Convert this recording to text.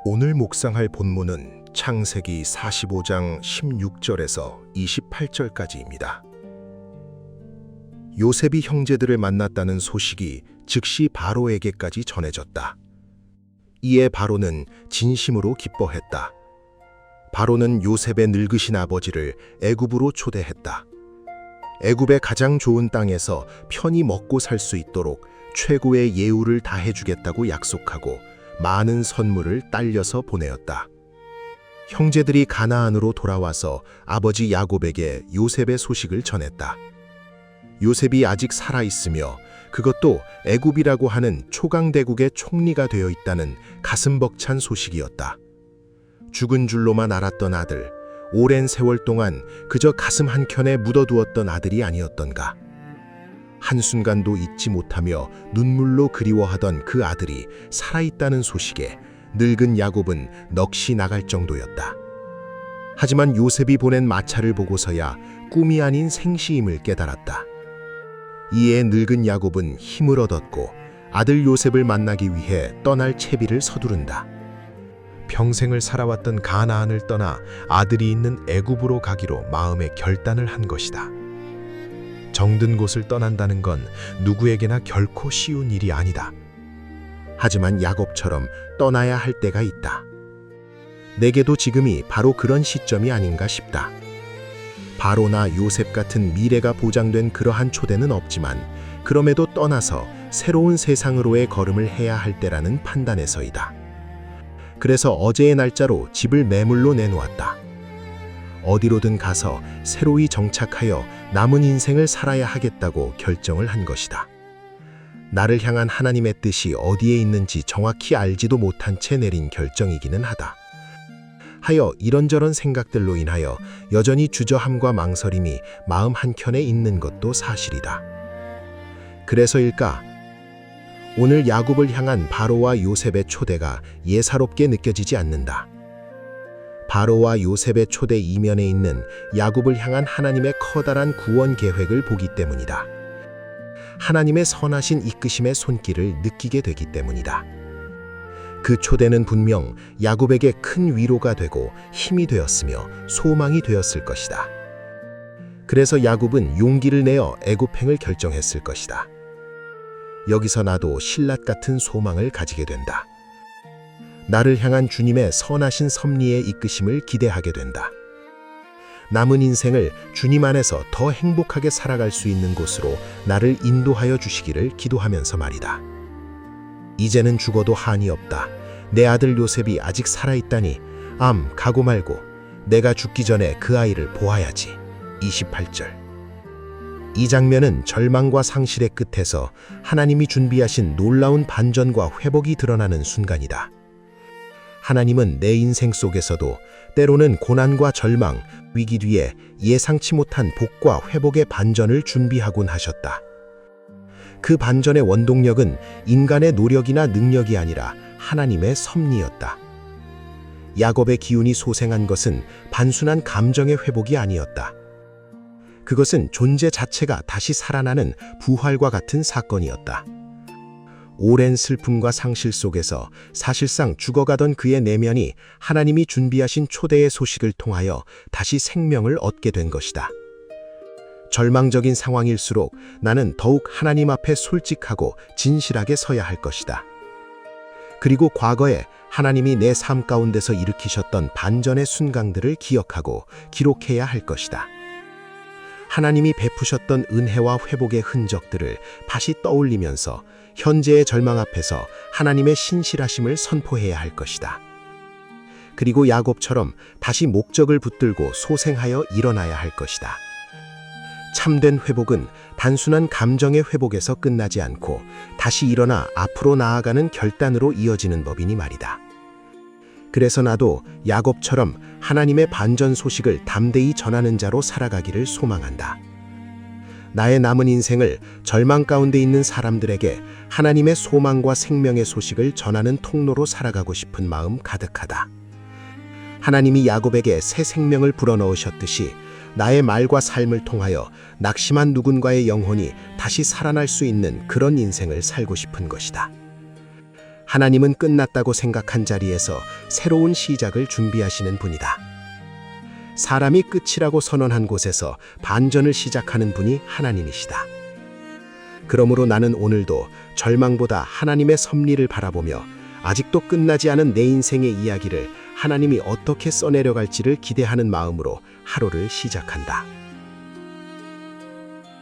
오늘 묵상할 본문은 창세기 45장 16절에서 28절까지입니다. 요셉이 형제들을 만났다는 소식이 즉시 바로에게까지 전해졌다. 이에 바로는 진심으로 기뻐했다. 바로는 요셉의 늙으신 아버지를 애굽으로 초대했다. 애굽의 가장 좋은 땅에서 편히 먹고 살 수 있도록 최고의 예우를 다해주겠다고 약속하고 많은 선물을 딸려서 보내었다. 형제들이 가나안으로 돌아와서 아버지 야곱에게 요셉의 소식을 전했다. 요셉이 아직 살아있으며 그것도 애굽이라고 하는 초강대국의 총리가 되어 있다는 가슴 벅찬 소식이었다. 죽은 줄로만 알았던 아들, 오랜 세월 동안 그저 가슴 한켠에 묻어두었던 아들이 아니었던가. 한순간도 잊지 못하며 눈물로 그리워하던 그 아들이 살아있다는 소식에 늙은 야곱은 넋이 나갈 정도였다. 하지만 요셉이 보낸 마차를 보고서야 꿈이 아닌 생시임을 깨달았다. 이에 늙은 야곱은 힘을 얻었고 아들 요셉을 만나기 위해 떠날 채비를 서두른다. 평생을 살아왔던 가나안을 떠나 아들이 있는 애굽으로 가기로 마음의 결단을 한 것이다. 정든 곳을 떠난다는 건 누구에게나 결코 쉬운 일이 아니다. 하지만 야곱처럼 떠나야 할 때가 있다. 내게도 지금이 바로 그런 시점이 아닌가 싶다. 바로나 요셉 같은 미래가 보장된 그러한 초대는 없지만 그럼에도 떠나서 새로운 세상으로의 걸음을 해야 할 때라는 판단에서이다. 그래서 어제의 날짜로 집을 매물로 내놓았다. 어디로든 가서 새로이 정착하여 남은 인생을 살아야 하겠다고 결정을 한 것이다. 나를 향한 하나님의 뜻이 어디에 있는지 정확히 알지도 못한 채 내린 결정이기는 하다. 하여 이런저런 생각들로 인하여 여전히 주저함과 망설임이 마음 한켠에 있는 것도 사실이다. 그래서일까? 오늘 야곱을 향한 바로와 요셉의 초대가 예사롭게 느껴지지 않는다. 바로와 요셉의 초대 이면에 있는 야곱을 향한 하나님의 커다란 구원 계획을 보기 때문이다. 하나님의 선하신 이끄심의 손길을 느끼게 되기 때문이다. 그 초대는 분명 야곱에게 큰 위로가 되고 힘이 되었으며 소망이 되었을 것이다. 그래서 야곱은 용기를 내어 애굽행을 결정했을 것이다. 여기서 나도 신랏 같은 소망을 가지게 된다. 나를 향한 주님의 선하신 섭리의 이끄심을 기대하게 된다. 남은 인생을 주님 안에서 더 행복하게 살아갈 수 있는 곳으로 나를 인도하여 주시기를 기도하면서 말이다. 이제는 죽어도 한이 없다. 내 아들 요셉이 아직 살아있다니 가고 말고 내가 죽기 전에 그 아이를 보아야지. 28절. 이 장면은 절망과 상실의 끝에서 하나님이 준비하신 놀라운 반전과 회복이 드러나는 순간이다. 하나님은 내 인생 속에서도 때로는 고난과 절망, 위기 뒤에 예상치 못한 복과 회복의 반전을 준비하곤 하셨다. 그 반전의 원동력은 인간의 노력이나 능력이 아니라 하나님의 섭리였다. 야곱의 기운이 소생한 것은 단순한 감정의 회복이 아니었다. 그것은 존재 자체가 다시 살아나는 부활과 같은 사건이었다. 오랜 슬픔과 상실 속에서 사실상 죽어가던 그의 내면이 하나님이 준비하신 초대의 소식을 통하여 다시 생명을 얻게 된 것이다. 절망적인 상황일수록 나는 더욱 하나님 앞에 솔직하고 진실하게 서야 할 것이다. 그리고 과거에 하나님이 내 삶 가운데서 일으키셨던 반전의 순간들을 기억하고 기록해야 할 것이다. 하나님이 베푸셨던 은혜와 회복의 흔적들을 다시 떠올리면서 현재의 절망 앞에서 하나님의 신실하심을 선포해야 할 것이다. 그리고 야곱처럼 다시 목적을 붙들고 소생하여 일어나야 할 것이다. 참된 회복은 단순한 감정의 회복에서 끝나지 않고 다시 일어나 앞으로 나아가는 결단으로 이어지는 법이니 말이다. 그래서 나도 야곱처럼 하나님의 반전 소식을 담대히 전하는 자로 살아가기를 소망한다. 나의 남은 인생을 절망 가운데 있는 사람들에게 하나님의 소망과 생명의 소식을 전하는 통로로 살아가고 싶은 마음 가득하다. 하나님이 야곱에게 새 생명을 불어넣으셨듯이 나의 말과 삶을 통하여 낙심한 누군가의 영혼이 다시 살아날 수 있는 그런 인생을 살고 싶은 것이다. 하나님은 끝났다고 생각한 자리에서 새로운 시작을 준비하시는 분이다. 사람이 끝이라고 선언한 곳에서 반전을 시작하는 분이 하나님이시다. 그러므로 나는 오늘도 절망보다 하나님의 섭리를 바라보며 아직도 끝나지 않은 내 인생의 이야기를 하나님이 어떻게 써내려갈지를 기대하는 마음으로 하루를 시작한다.